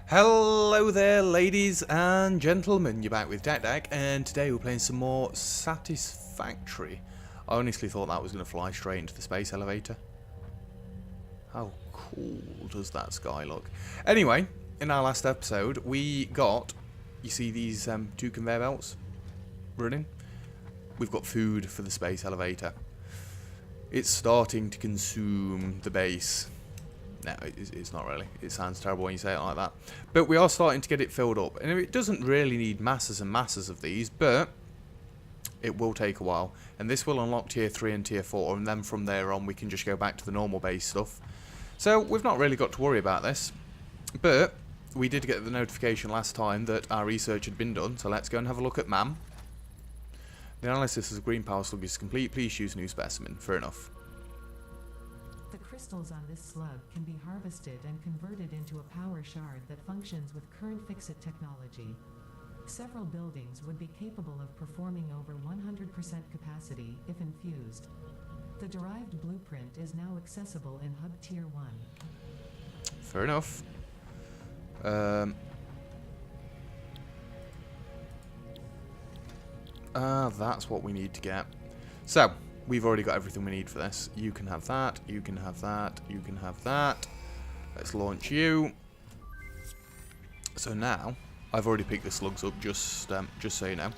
Hello there, ladies and gentlemen. You're back with Dak, and today we're playing some more Satisfactory. I honestly thought that was going to fly straight into the space elevator. How cool does that sky look? Anyway, in our last episode, we got, you see these two conveyor belts running? We've got food for the space elevator. It's starting to consume the base. No, it's not really. It sounds terrible when you say it like that. But we are starting to get it filled up. And it doesn't really need masses and masses of these, but it will take a while. And this will unlock tier 3 and tier 4, and then from there on we can just go back to the normal base stuff. So we've not really got to worry about this. But we did get the notification last time that our research had been done, so let's go and have a look at MAM. The analysis of the green power slug is complete. Please choose new specimen. Fair enough. The crystals on this slug can be harvested and converted into a power shard that functions with current FICSIT technology. Several buildings would be capable of performing over 100% capacity if infused. The derived blueprint is now accessible in Hub Tier 1. Fair enough. That's what we need to get. So, we've already got everything we need for this. You can have that, you can have that, you can have that. Let's launch you. So now, I've already picked the slugs up, just so you know.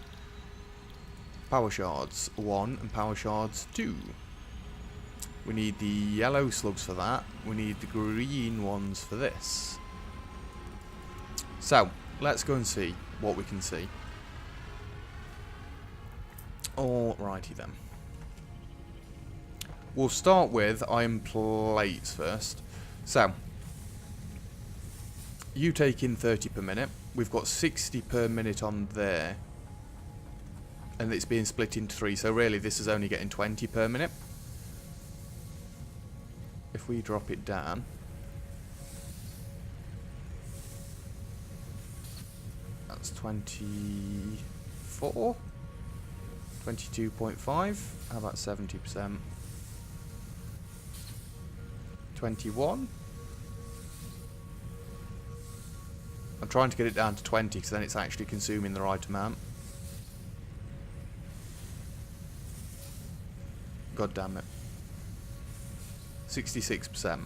Power shards 1 and power shards 2. We need the yellow slugs for that. We need the green ones for this. So, let's go and see what we can see. Alrighty then. We'll start with iron plates first. So, you take in 30 per minute. We've got 60 per minute on there. And it's being split into 3, so really this is only getting 20 per minute. If we drop it down, that's 24, 22.5, how about 70%? 21. I'm trying to get it down to 20 because then it's actually consuming the right amount. God damn it. 66%.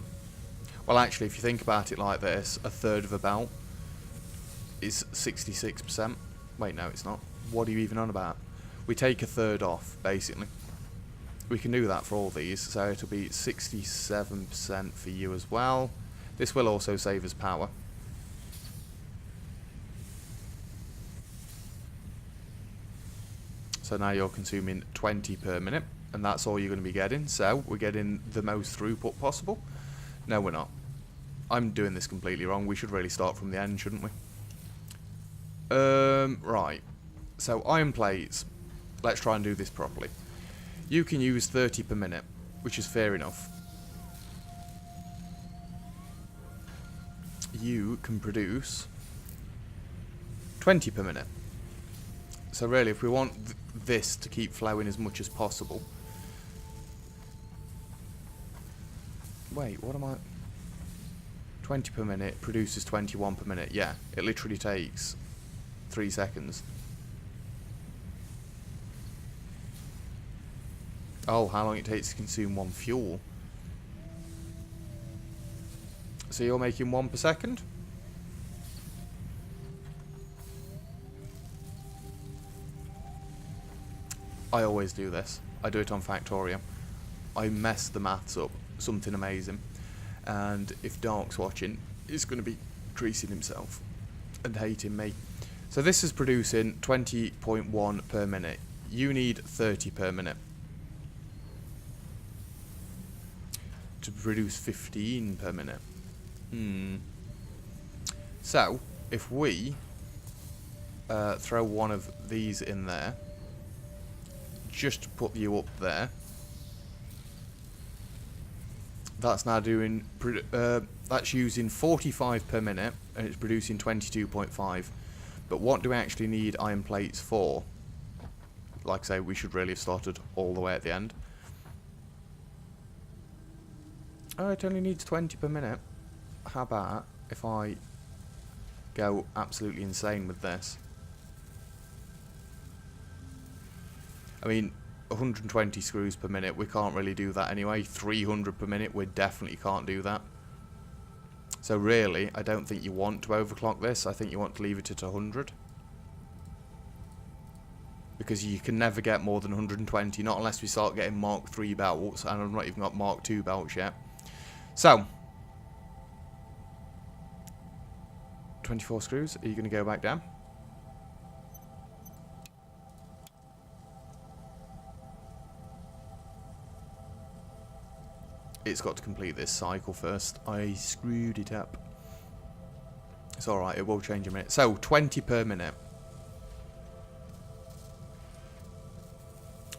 Well, actually, if you think about it like this, a third of a belt is 66%. Wait, no, it's not. What are you even on about? We take a third off, basically. We can do that for all these, so it'll be 67% for you as well. This will also save us power. So now you're consuming 20 per minute, and that's all you're going to be getting. So we're getting the most throughput possible. No, we're not. I'm doing this completely wrong. We should really start from the end, shouldn't we? Right. So iron plates. Let's try and do this properly. You can use 30 per minute, which is fair enough. You can produce 20 per minute. So really, if we want this to keep flowing as much as possible... Wait, what am I... 20 per minute produces 21 per minute. Yeah, it literally takes 3 seconds. Oh, how long it takes to consume 1 fuel. So you're making 1 per second? I always do this. I do it on Factorio. I mess the maths up. Something amazing. And if Dark's watching, he's going to be creasing himself and hating me. So this is producing 20.1 per minute. You need 30 per minute to produce 15 per minute. So, if we throw one of these in there, just to put you up there, that's now doing, that's using 45 per minute, and it's producing 22.5. But what do we actually need iron plates for? Like I say, we should really have started all the way at the end. Oh, it only needs 20 per minute. How about if I go absolutely insane with this. I mean, 120 screws per minute, we can't really do that anyway. 300 per minute, we definitely can't do that. So really, I don't think you want to overclock this. I think you want to leave it at 100. Because you can never get more than 120, not unless we start getting Mark 3 belts, and I've not even got Mark 2 belts yet. So, 24 screws, are you going to go back down? It's got to complete this cycle first. I screwed it up. It's alright, it will change in a minute. So, 20 per minute.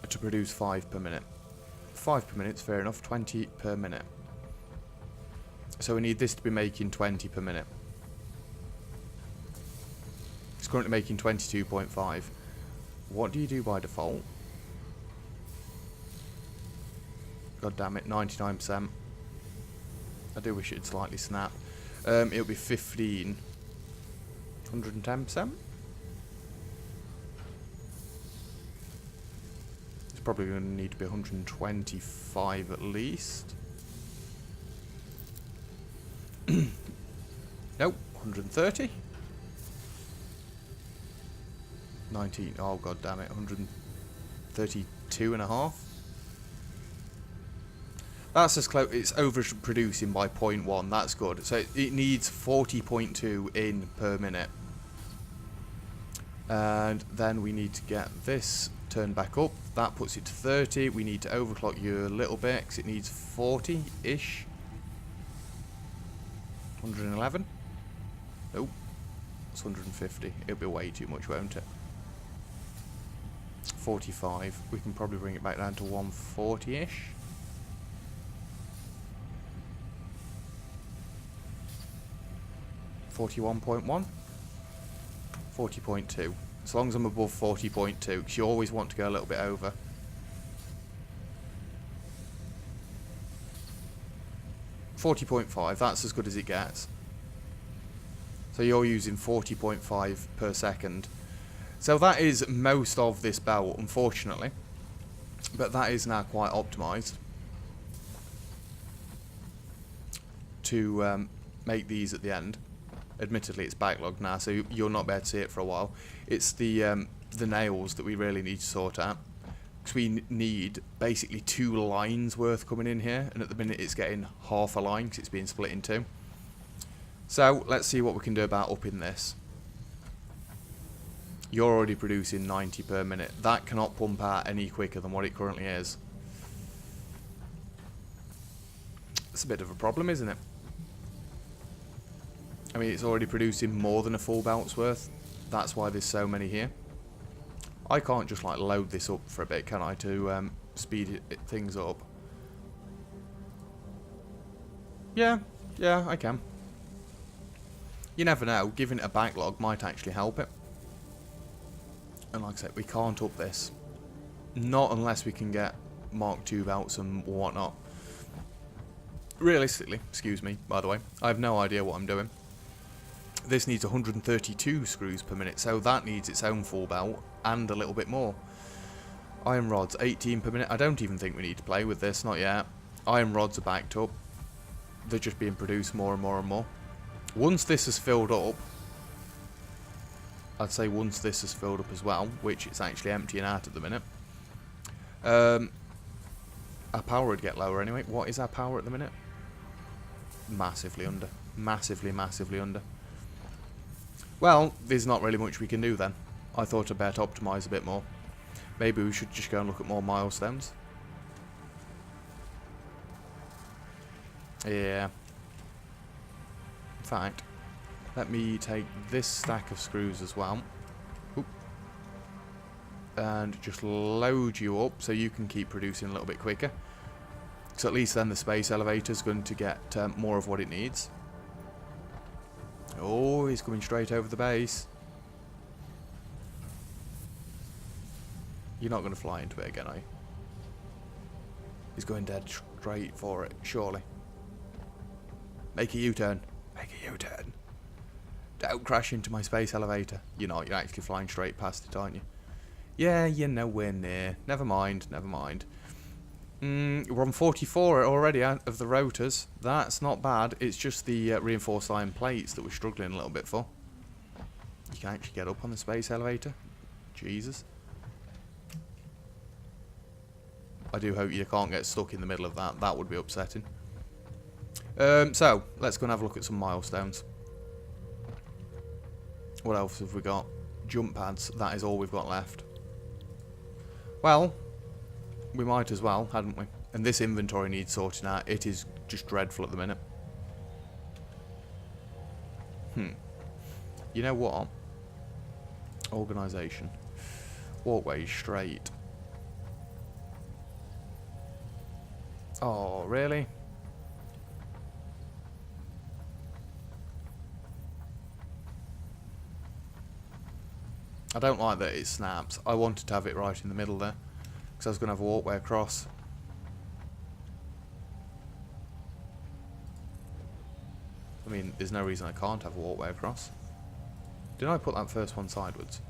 To produce 5 per minute. 5 per minute's fair enough, 20 per minute. So we need this to be making 20 per minute. It's currently making 22.5. What do you do by default? God damn it, 99%. I do wish it'd slightly snap. It'll be 15. 110%? It's probably going to need to be 125 at least. Nope, 130. 19, oh god damn it, 132 and a half. That's as close, it's overproducing by 0.1, that's good. So it needs 40.2 in per minute. And then we need to get this turned back up. That puts it to 30. We need to overclock you a little bit because it needs 40-ish. 111? Nope. It's 150. It'll be way too much, won't it? 45. We can probably bring it back down to 140-ish. $41.1, 40.2. As long as I'm above 40.2, because you always want to go a little bit over. $40.5, that's as good as it gets. So you're using 40.5 per second. So that is most of this belt, unfortunately. But that is now quite optimised to make these at the end. Admittedly, it's backlogged now, so you'll not be able to see it for a while. It's the nails that we really need to sort out. Because we need basically 2 lines worth coming in here, and at the minute it's getting half a line because it's being split in 2. So, let's see what we can do about upping this. You're already producing 90 per minute. That cannot pump out any quicker than what it currently is. It's a bit of a problem, isn't it? I mean, it's already producing more than a full belt's worth. That's why there's so many here. I can't just like load this up for a bit, can I, to speed things up? Yeah, I can. You never know, giving it a backlog might actually help it. And like I said, we can't up this. Not unless we can get Mark II belts and whatnot. Realistically, excuse me, by the way, I have no idea what I'm doing. This needs 132 screws per minute, so that needs its own full belt and a little bit more. Iron rods, 18 per minute. I don't even think we need to play with this, not yet. Iron rods are backed up. They're just being produced more and more and more. Once this is filled up, I'd say once this is filled up as well, which it's actually emptying out at the minute, our power would get lower anyway. What is our power at the minute? Massively under. Massively under. Well, there's not really much we can do then. I thought I'd better optimise a bit more. Maybe we should just go and look at more milestones. Yeah. In fact, let me take this stack of screws as well. Oop. And just load you up so you can keep producing a little bit quicker. So at least then the space elevator is going to get more of what it needs. Oh, he's coming straight over the base. You're not going to fly into it again, are you? He's going dead straight for it, surely. Make a U-turn. Make a U-turn. Don't crash into my space elevator. You're not. You're actually flying straight past it, aren't you? Yeah, you're nowhere near. Never mind. Never mind. We're on 44 already out of the rotors. That's not bad. It's just the reinforced iron plates that we're struggling a little bit for. You can actually get up on the space elevator. Jesus. I do hope you can't get stuck in the middle of that. That would be upsetting. So, let's go and have a look at some milestones. What else have we got? Jump pads. That is all we've got left. Well, we might as well, hadn't we? And this inventory needs sorting out. It is just dreadful at the minute. You know what? Organisation. Walkways straight. Oh, really? I don't like that it snaps. I wanted to have it right in the middle there, because I was going to have a walkway across. I mean, there's no reason I can't have a walkway across. Did I put that first one sideways?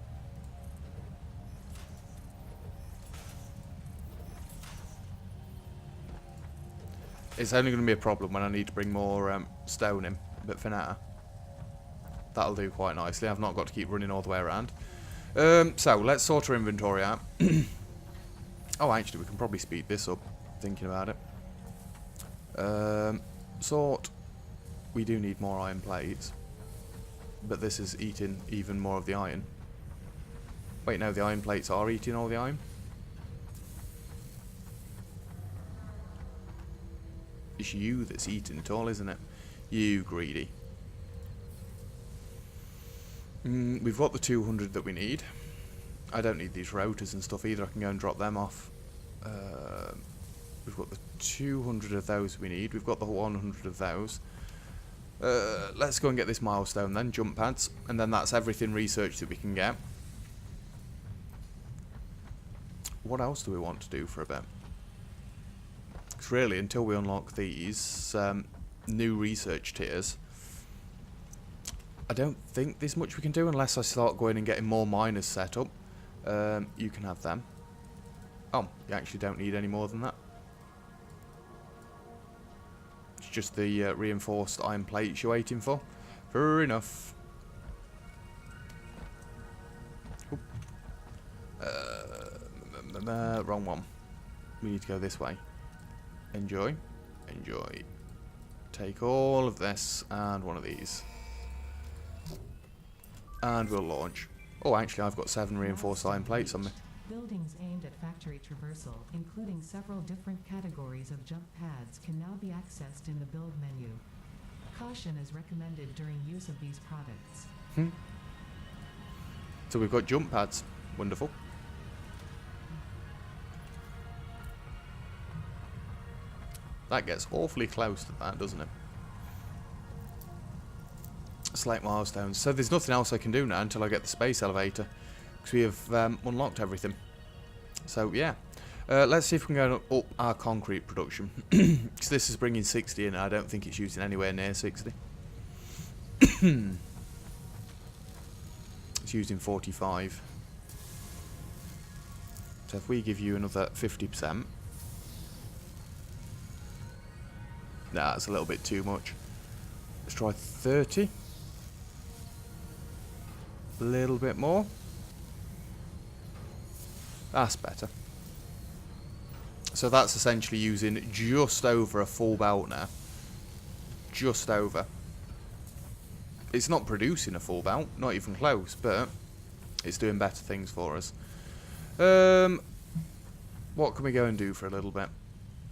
It's only going to be a problem when I need to bring more stone in, but for now, that'll do quite nicely. I've not got to keep running all the way around. So, let's sort our inventory out. Oh, actually, we can probably speed this up, thinking about it. Sort. We do need more iron plates. But this is eating even more of the iron. Wait, no, the iron plates are eating all the iron? It's you that's eating it all, isn't it? You greedy. We've got the 200 that we need. I don't need these rotors and stuff either. I can go and drop them off. We've got the 200 of those we need. We've got the 100 of those. Let's go and get this milestone then. Jump pads. And then that's everything research that we can get. What else do we want to do for a bit? Because really, until we unlock these new research tiers, I don't think there's much we can do unless I start going and getting more miners set up. You can have them. Oh, you actually don't need any more than that. It's just the reinforced iron plates you're waiting for. Fair enough. Wrong one. We need to go this way. Enjoy. Enjoy. Take all of this and one of these. And we'll launch. Oh, actually, I've got 7 reinforced iron plates on me. Buildings aimed at factory traversal, including several different categories of jump pads, can now be accessed in the build menu. Caution is recommended during use of these products. So we've got jump pads. Wonderful. That gets awfully close to that, doesn't it? Select milestones. So there's nothing else I can do now until I get the space elevator, because we have unlocked everything. So yeah, let's see if we can go up our concrete production, because this is bringing 60 in. I don't think it's using anywhere near 60. It's using 45. So if we give you another 50%, nah, that's a little bit too much. Let's try 30. A little bit more. That's better. So that's essentially using just over a full belt now. Just over. It's not producing a full belt, not even close, but it's doing better things for us. What can we go and do for a little bit?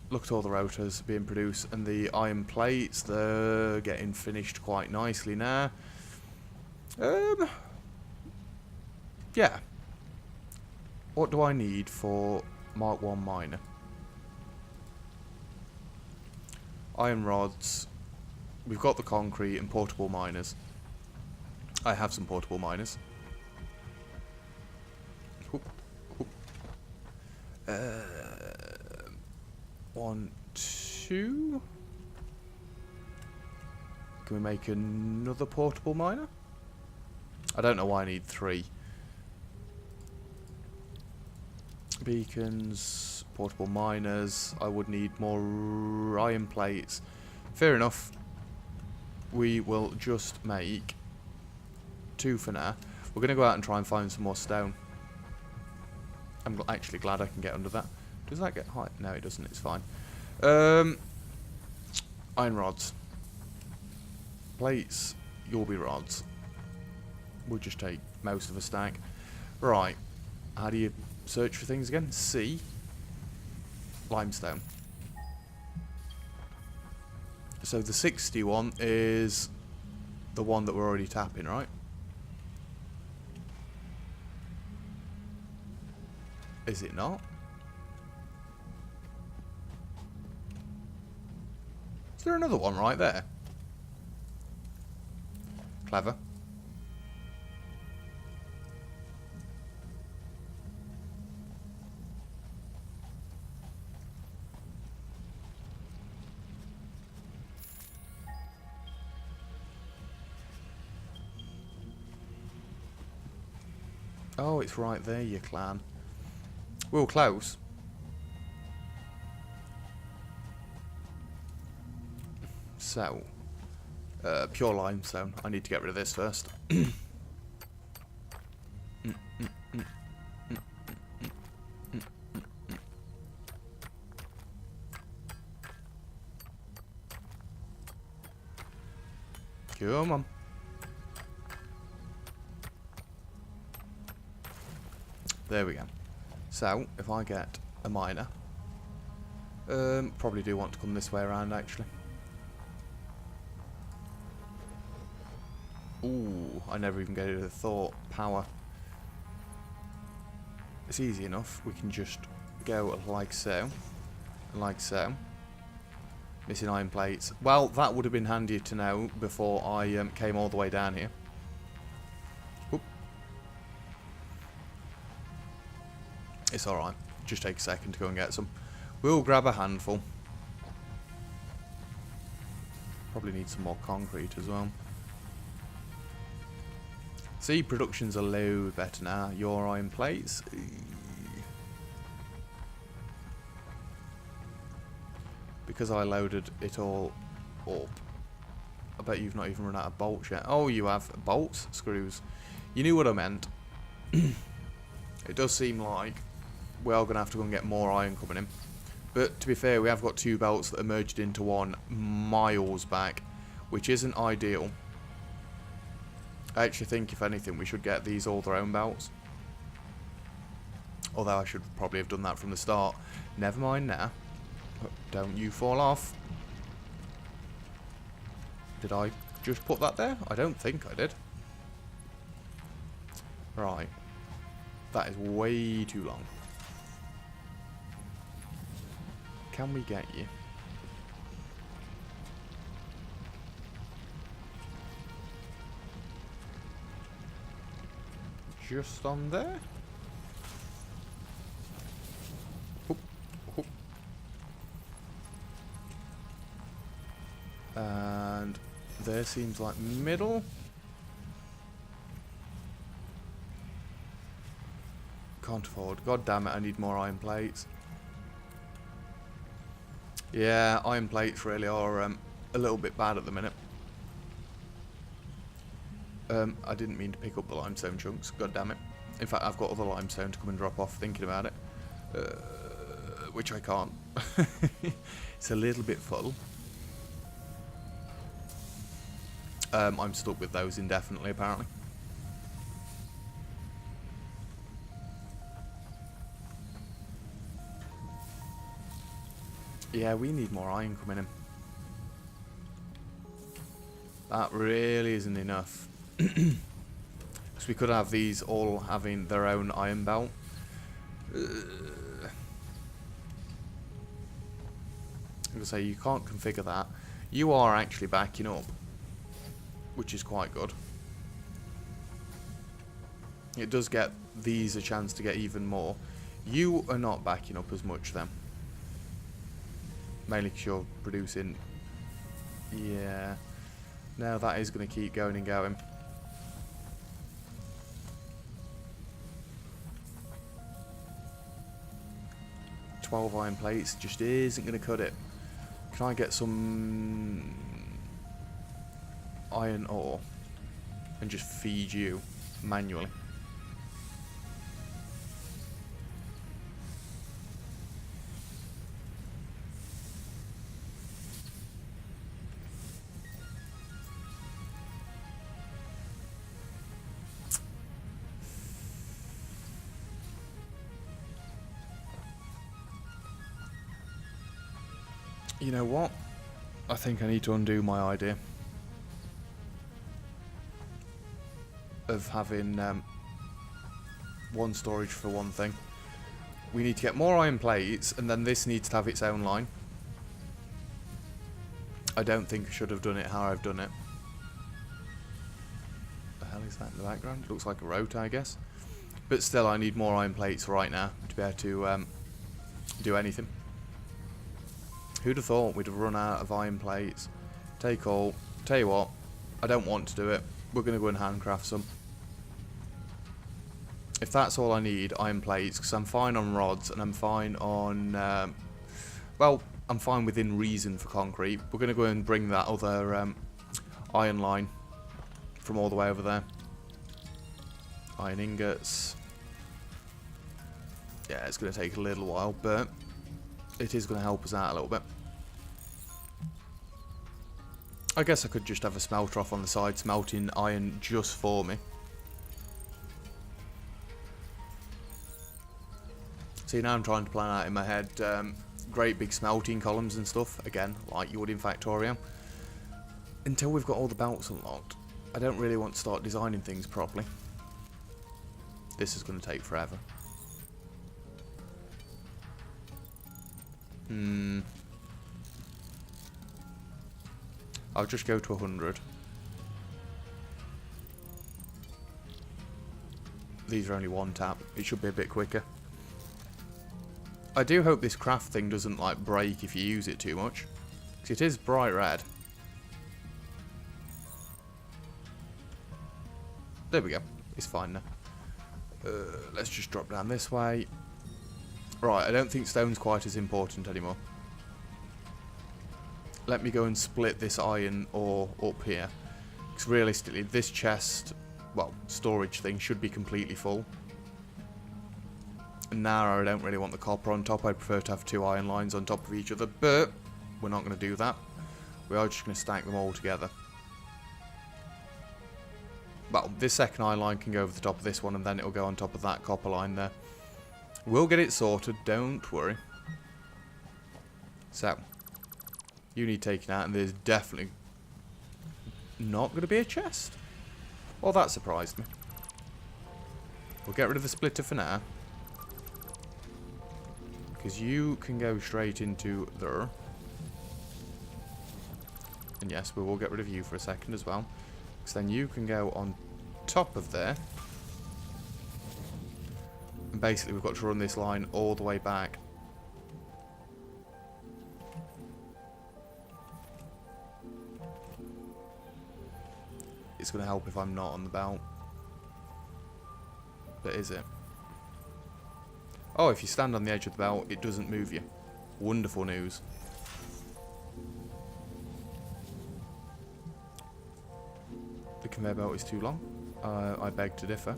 Look at all the rotors being produced and the iron plates. They're getting finished quite nicely now. Yeah. What do I need for Mark 1 miner? Iron rods. We've got the concrete and portable miners. I have some portable miners. Oop, oop. 1, 2. Can we make another portable miner? I don't know why I need 3. Beacons, portable miners. I would need more iron plates. Fair enough. We will just make 2 for now. We're going to go out and try and find some more stone. I'm actually glad I can get under that. Does that get high? No, it doesn't. It's fine. Iron rods. Plates. You'll be rods. We'll just take most of a stack. Right. How do you search for things again? C. Limestone. So the 61 is the one that we're already tapping, right? Is it not? Is there another one right there? Clever. Oh, it's right there, you clan. We were close. So, pure limestone. I need to get rid of this first. Come on. There we go. So, if I get a miner, probably do want to come this way around actually. Ooh, I never even gave it a thought. Power. It's easy enough. We can just go like so, and like so. Missing iron plates. Well, that would have been handy to know before I came all the way down here. Oop. It's alright. Just take a second to go and get some. We'll grab a handful. Probably need some more concrete as well. See, production's a load better now. Your iron plates. Because I loaded it all up. I bet you've not even run out of bolts yet. Oh, you have bolts? Screws. You knew what I meant. It does seem like we are going to have to go and get more iron coming in. But to be fair, we have got 2 belts that are merged into one miles back, which isn't ideal. I actually think, if anything, we should get these all their own belts. Although I should probably have done that from the start. Never mind now. Don't you fall off. Did I just put that there? I don't think I did. Right. That is way too long. Can we get you? Just on there? Oop, oop. And there seems like middle. Can't afford. God damn it, I need more iron plates. Yeah, iron plates really are a little bit bad at the minute. I didn't mean to pick up the limestone chunks. God damn it. In fact, I've got other limestone to come and drop off thinking about it. Which I can't. It's a little bit full. I'm stuck with those indefinitely, apparently. Yeah, we need more iron coming in. That really isn't enough. Because we could have these all having their own iron belt. I'm going to say, you can't configure that. You are actually backing up, which is quite good. It does get these a chance to get even more. You are not backing up as much then. Mainly because you're producing... Yeah. No, that is going to keep going and going. 12 iron plates just isn't going to cut it. Can I get some iron ore and just feed you manually? You know what? I think I need to undo my idea of having one storage for one thing. We need to get more iron plates, and then this needs to have its own line. I don't think I should have done it how I've done it. The hell is that in the background? It looks like a rotor, I guess. But still, I need more iron plates right now to be able to do anything. Who'd have thought we'd have run out of iron plates? Take all. Tell you what, I don't want to do it. We're going to go and handcraft some. If that's all I need, iron plates, because I'm fine on rods and I'm fine on... well, I'm fine within reason for concrete. We're going to go and bring that other iron line from all the way over there. Iron ingots. Yeah, it's going to take a little while, but it is going to help us out a little bit. I guess I could just have a smelter off on the side, smelting iron just for me. See, now I'm trying to plan out in my head great big smelting columns and stuff, again, like you would in Factorio. Until we've got all the belts unlocked, I don't really want to start designing things properly. This is going to take forever. I'll just go to 100. These are only one tap. It should be a bit quicker. I do hope this craft thing doesn't like break if you use it too much, because it is bright red. There we go. It's fine now. Let's just drop down this way. Right, I don't think stone's quite as important anymore. Let me go and split this iron ore up here. Because realistically, this chest, well, storage thing should be completely full. And now I don't really want the copper on top. I prefer to have two iron lines on top of each other. But we're not going to do that. We are just going to stack them all together. Well, this second iron line can go over the top of this one, and then it'll go on top of that copper line there. We'll get it sorted, don't worry. So, you need taking out, and there's definitely not going to be a chest. Well, that surprised me. We'll get rid of the splitter for now, because you can go straight into there. And yes, we will get rid of you for a second as well, because then you can go on top of there. And basically we've got to run this line all the way back. It's going to help if I'm not on the belt. But is it? Oh, if you stand on the edge of the belt, it doesn't move you. Wonderful news. The conveyor belt is too long. I beg to differ.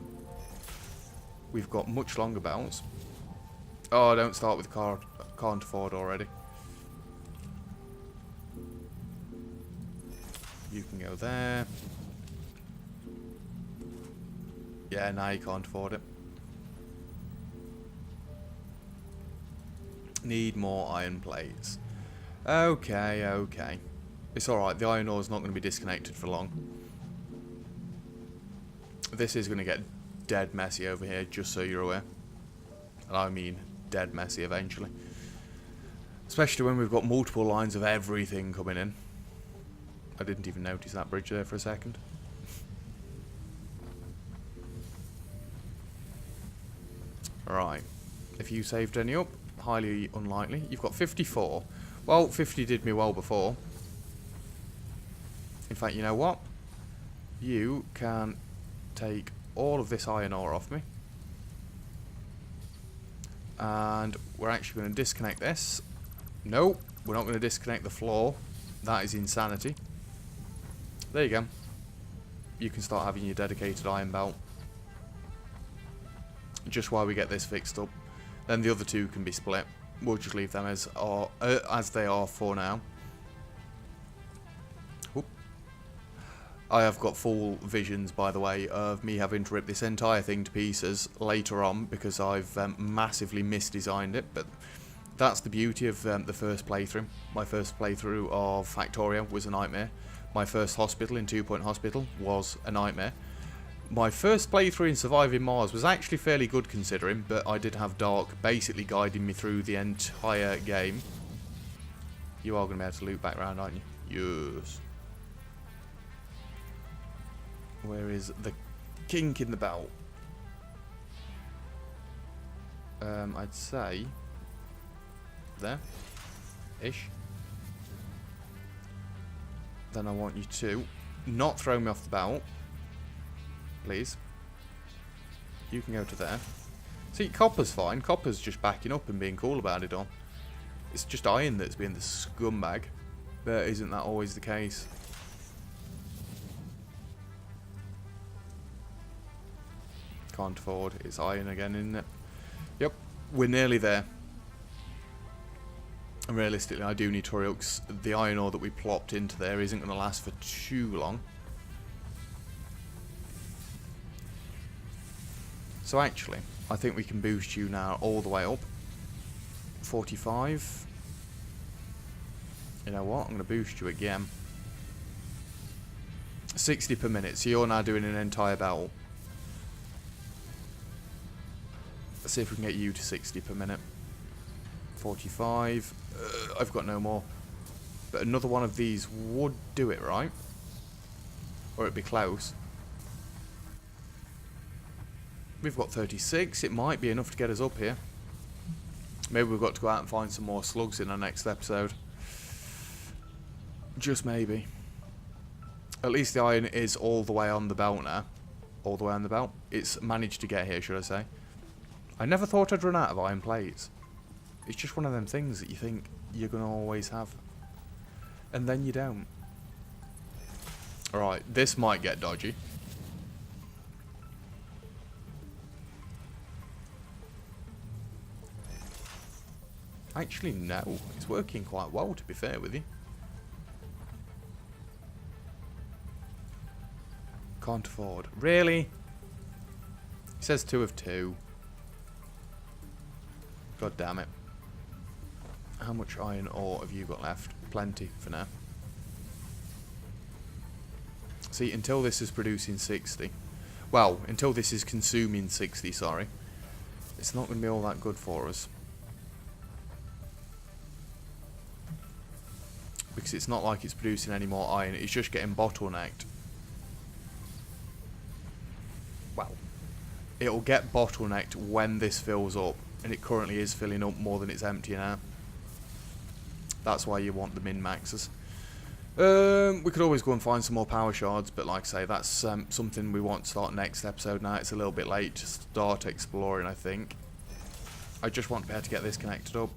We've got much longer belts. Oh, don't start with can't afford already. You can go there. Yeah, now you can't afford it. Need more iron plates. Okay, okay. It's alright, the iron ore is not going to be disconnected for long. This is going to get dead messy over here, just so you're aware. And I mean dead messy eventually. Especially when we've got multiple lines of everything coming in. I didn't even notice that bridge there for a second. Right. If you saved any up, highly unlikely. You've got 54. Well, 50 did me well before. In fact, you know what? You can take all of this iron ore off me. And we're actually going to disconnect this. Nope, we're not going to disconnect the floor. That is insanity. There you go. You can start having your dedicated iron belt. Just while we get this fixed up. Then the other two can be split. We'll just leave them as they are for now. Whoop. I have got full visions, by the way, of me having to rip this entire thing to pieces later on because I've massively misdesigned it. But that's the beauty of the first playthrough. My first playthrough of Factoria was a nightmare. My first hospital in 2 Point Hospital was a nightmare. My first playthrough in Surviving Mars was actually fairly good considering, but I did have Dark basically guiding me through the entire game. You are going to be able to loop back around, aren't you? Yes. Where is the kink in the belt? I'd say there ish. Then I want you to not throw me off the belt, please. You can go to there. See, copper's fine. Copper's just backing up and being cool about it all. It's just iron that's being the scumbag. But isn't that always the case? Can't afford. It's iron again, isn't it? Yep, we're nearly there. And realistically, I do need to hurry up because the iron ore that we plopped into there isn't going to last for too long. So actually, I think we can boost you now all the way up. 45. You know what? I'm going to boost you again. 60 per minute. So you're now doing an entire battle. Let's see if we can get you to 60 per minute. 45. I've got no more. But another one of these would do it, right? Or it'd be close. We've got 36. It might be enough to get us up here. Maybe we've got to go out and find some more slugs in our next episode. Just maybe. At least the iron is all the way on the belt now. All the way on the belt. It's managed to get here, should I say. I never thought I'd run out of iron plates. It's just one of them things that you think you're going to always have. And then you don't. Alright, this might get dodgy. Actually, no. It's working quite well, to be fair with you. Can't afford. Really? It says 2 of 2. God damn it. How much iron ore have you got left? Plenty for now. See, until this is producing 60. Well, until this is consuming 60, sorry. It's not going to be all that good for us. Because it's not like it's producing any more iron. It's just getting bottlenecked. Well, it'll get bottlenecked when this fills up. And it currently is filling up more than it's emptying out. That's why you want the min-maxes. We could always go and find some more power shards, but like I say, that's something we want to start next episode now. It's a little bit late to start exploring, I think. I just want to be able to get this connected up.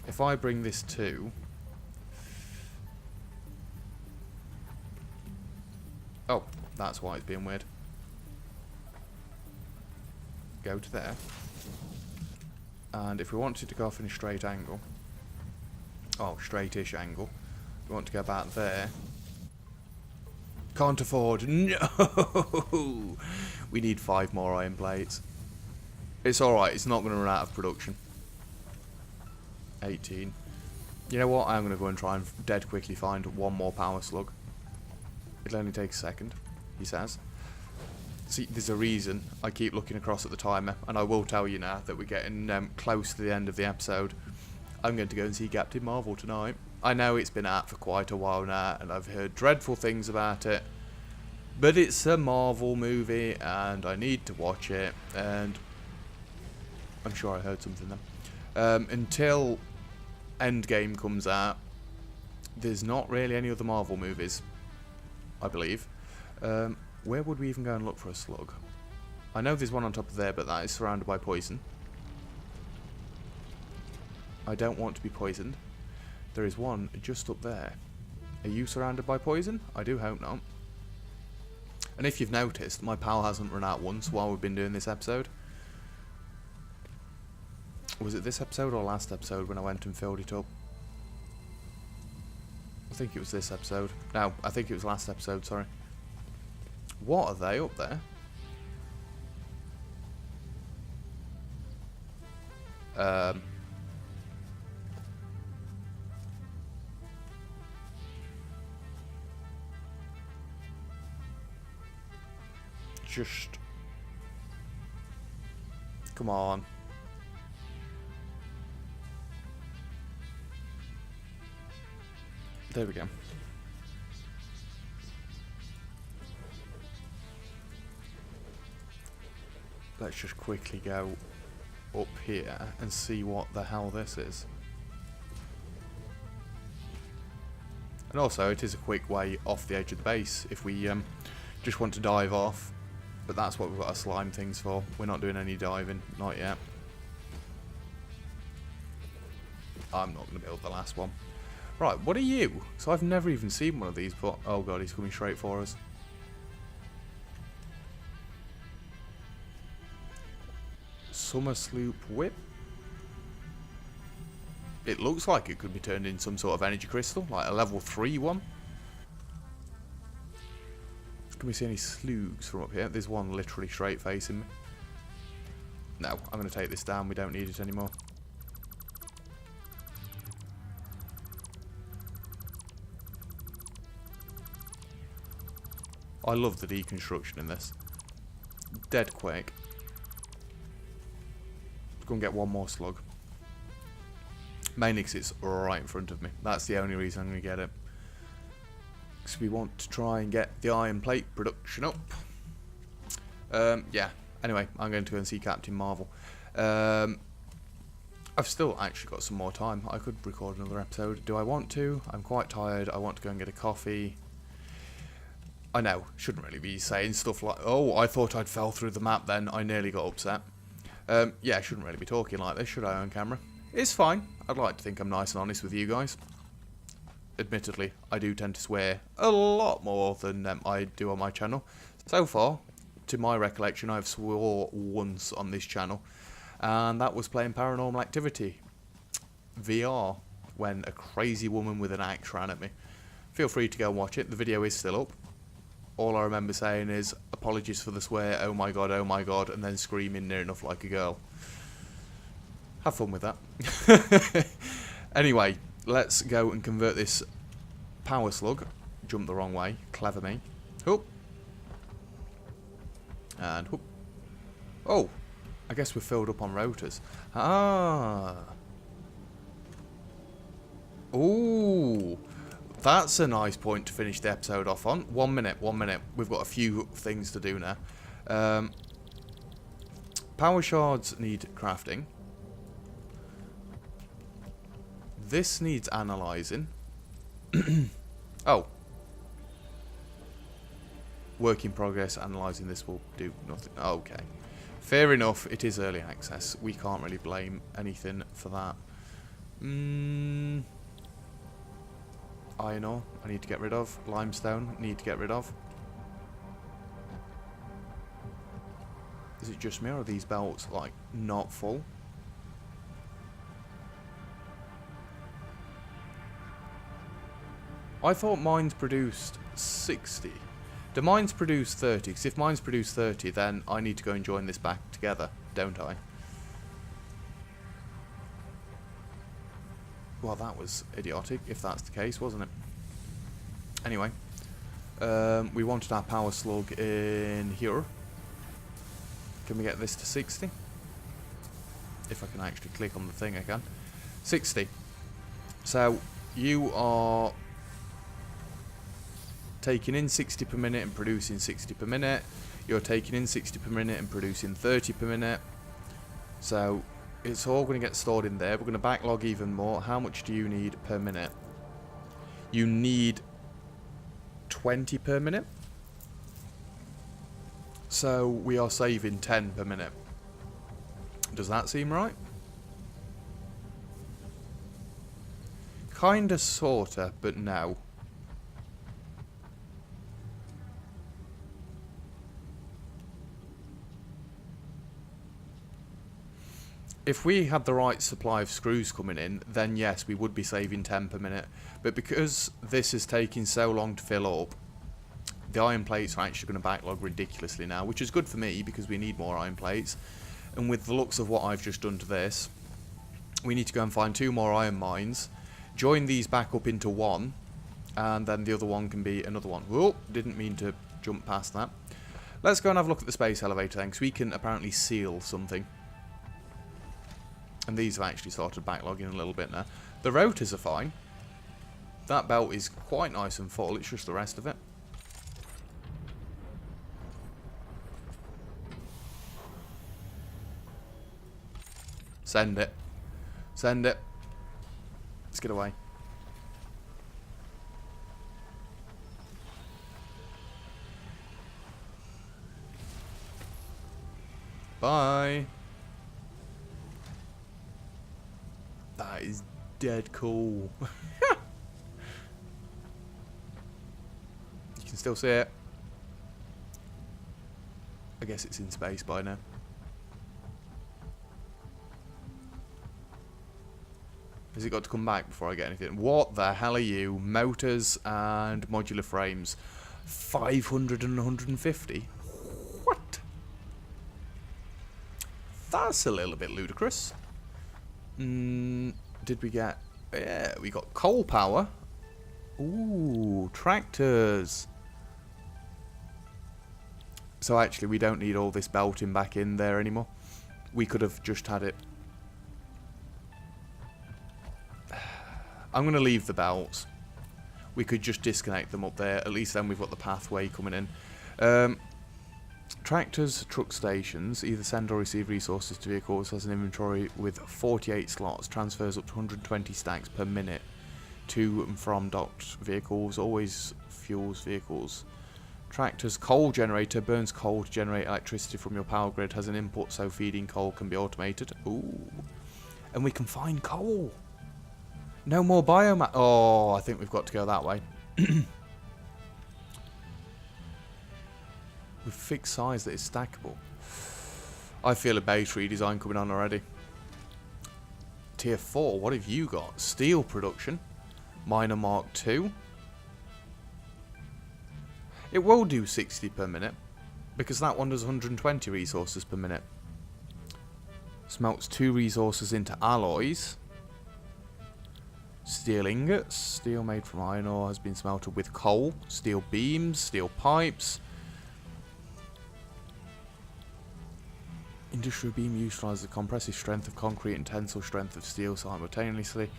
If I bring this to... Oh, that's why it's being weird. Go to there. And if we wanted to go off in a straight angle... Oh, straight-ish angle. We want to go back there. Can't afford. No! We need 5 more iron plates. It's alright, it's not going to run out of production. 18. You know what? I'm going to go and try and dead quickly find one more power slug. It'll only take a second, he says. See, there's a reason I keep looking across at the timer, and I will tell you now that we're getting close to the end of the episode. I'm going to go and see Captain Marvel tonight. I know it's been out for quite a while now, and I've heard dreadful things about it. But it's a Marvel movie, and I need to watch it, and... I'm sure I heard something then. Until Endgame comes out, there's not really any other Marvel movies, I believe. Where would we even go and look for a slug? I know there's one on top of there, but that is surrounded by poison. I don't want to be poisoned. There is one just up there. Are you surrounded by poison? I do hope not. And if you've noticed, my power hasn't run out once while we've been doing this episode. Was it this episode or last episode when I went and filled it up? I think it was this episode. No, I think it was last episode, sorry. What are they up there? Just... Come on. There we go. Let's just quickly go up here and see what the hell this is. And also, it is a quick way off the edge of the base if we just want to dive off. But that's what we've got our slime things for. We're not doing any diving, not yet. I'm not going to build the last one. Right, what are you? So I've never even seen one of these, but... Oh god, he's coming straight for us. Summer Sloop Whip. It looks like it could be turned into some sort of energy crystal, like a level 3 one. Can we see any slugs from up here? There's one literally straight facing me. No, I'm going to take this down. We don't need it anymore. I love the deconstruction in this. Dead quick. Let's go and get one more slug. Mainly because it's right in front of me. That's the only reason I'm going to get it. Because we want to try and get the iron plate production up. Yeah. Anyway, I'm going to go and see Captain Marvel. I've still actually got some more time. I could record another episode. Do I want to? I'm quite tired. I want to go and get a coffee. I know, shouldn't really be saying stuff like, oh, I thought I'd fell through the map then. I nearly got upset. Yeah, I shouldn't really be talking like this, should I, on camera? It's fine. I'd like to think I'm nice and honest with you guys. Admittedly, I do tend to swear a lot more than I do on my channel. So far, to my recollection, I've swore once on this channel. And that was playing Paranormal Activity VR, when a crazy woman with an axe ran at me. Feel free to go and watch it. The video is still up. All I remember saying is, apologies for the swear, oh my god, and then screaming near enough like a girl. Have fun with that. Anyway, let's go and convert this power slug. Jump the wrong way. Clever me. Whoop. And whoop. Oh, I guess we're filled up on rotors. Ah. Ooh. That's a nice point to finish the episode off on. 1 minute, 1 minute. We've got a few things to do now. Power shards need crafting. This needs analysing. Oh. Work in progress. Analysing this will do nothing. Okay. Fair enough. It is early access. We can't really blame anything for that. Iron ore, I need to get rid of. Limestone, need to get rid of. Is it just me or are these belts, like, not full? I thought mines produced 60. Do mines produce 30? Because if mines produce 30, then I need to go and join this back together, don't I? Well, that was idiotic, if that's the case, wasn't it? Anyway, we wanted our power slug in here. Can we get this to 60? If I can actually click on the thing, I can. 60. So, you are taking in 60 per minute and producing 60 per minute. You're taking in 60 per minute and producing 30 per minute. So, it's all going to get stored in there. We're going to backlog even more. How much do you need per minute? You need 20 per minute. So we are saving 10 per minute. Does that seem right? Kinda, sorta, but no. If we had the right supply of screws coming in, then yes, we would be saving 10 per minute. But because this is taking so long to fill up, the iron plates are actually going to backlog ridiculously now, which is good for me because we need more iron plates. And with the looks of what I've just done to this, we need to go and find 2 more iron mines, join these back up into one, and then the other one can be another one. Whoa, didn't mean to jump past that. Let's go and have a look at the space elevator then, because we can apparently seal something. And these have actually started backlogging a little bit now. The rotors are fine. That belt is quite nice and full, it's just the rest of it. Send it. Send it. Let's get away. Bye. That is dead cool. You can still see it. I guess it's in space by now. Has it got to come back before I get anything? What the hell are you? Motors and modular frames. 500 and 150? What? That's a little bit ludicrous. Did we get... Yeah, we got coal power. Ooh, tractors. So actually, we don't need all this belting back in there anymore. We could have just had it. I'm going to leave the belts. We could just disconnect them up there. At least then we've got the pathway coming in. Tractors, truck stations, either send or receive resources to vehicles, has an inventory with 48 slots, transfers up to 120 stacks per minute to and from docked vehicles, always fuels vehicles. Tractors, coal generator, burns coal to generate electricity from your power grid, has an input so feeding coal can be automated. Ooh. And we can find coal. No more biomass. Oh, I think we've got to go that way. With fixed size that is stackable. I feel a base redesign coming on already. Tier 4, what have you got? Steel production. Miner Mark 2. It will do 60 per minute, because that one does 120 resources per minute. Smelts 2 resources into alloys. Steel ingots. Steel made from iron ore has been smelted with coal. Steel beams. Steel pipes. Industrial beam utilises the compressive strength of concrete and tensile strength of steel simultaneously.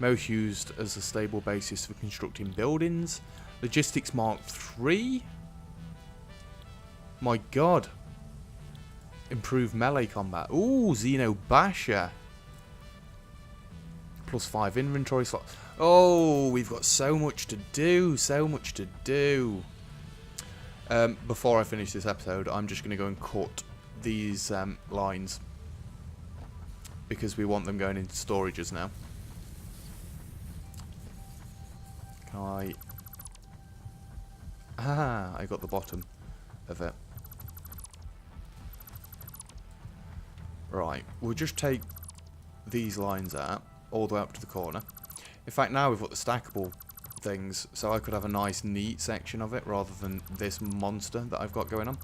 Most used as a stable basis for constructing buildings. Logistics Mark 3. My god. Improved melee combat. Ooh, Xeno Basher. Plus 5 inventory slots. Oh, we've got so much to do. So much to do. Before I finish this episode, I'm just going to go and cut these lines. Because we want them going into storages now. Can I... Ah, I got the bottom of it. Right, we'll just take these lines out, all the way up to the corner. In fact, now we've got the stackable things, so I could have a nice, neat section of it, rather than this monster that I've got going on.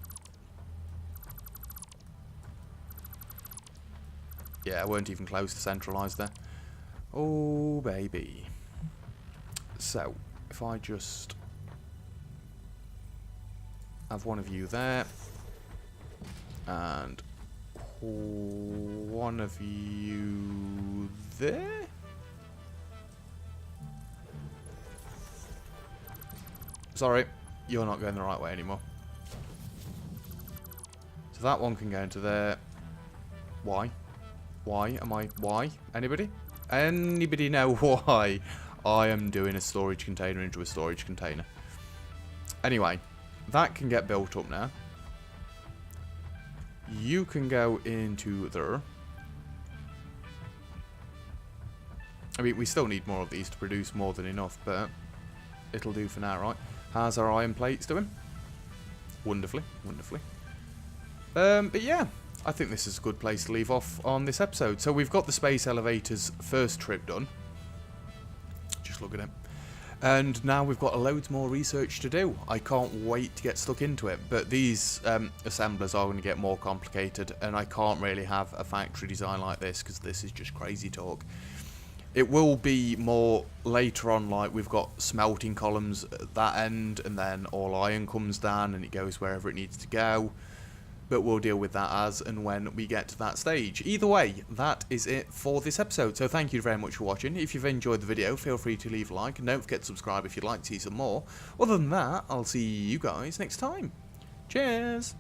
Yeah, I weren't even close to centralised there. Oh, baby. So, if I just... have one of you there, and one of you there. Sorry, you're not going the right way anymore. So that one can go into there. Why? Why am I... Why? Anybody? Anybody know why I am doing a storage container into a storage container? Anyway, that can get built up now. You can go into there. I mean, we still need more of these to produce more than enough, but it'll do for now, right? How's our iron plates doing? Wonderfully, wonderfully. But yeah, I think this is a good place to leave off on this episode. So we've got the space elevator's first trip done. Just look at it. And now we've got loads more research to do. I can't wait to get stuck into it. But these assemblers are going to get more complicated, and I can't really have a factory design like this because this is just crazy talk. It will be more later on, like we've got smelting columns at that end, and then all iron comes down and it goes wherever it needs to go. But we'll deal with that as and when we get to that stage. Either way, that is it for this episode. So thank you very much for watching. If you've enjoyed the video, feel free to leave a like. And don't forget to subscribe if you'd like to see some more. Other than that, I'll see you guys next time. Cheers!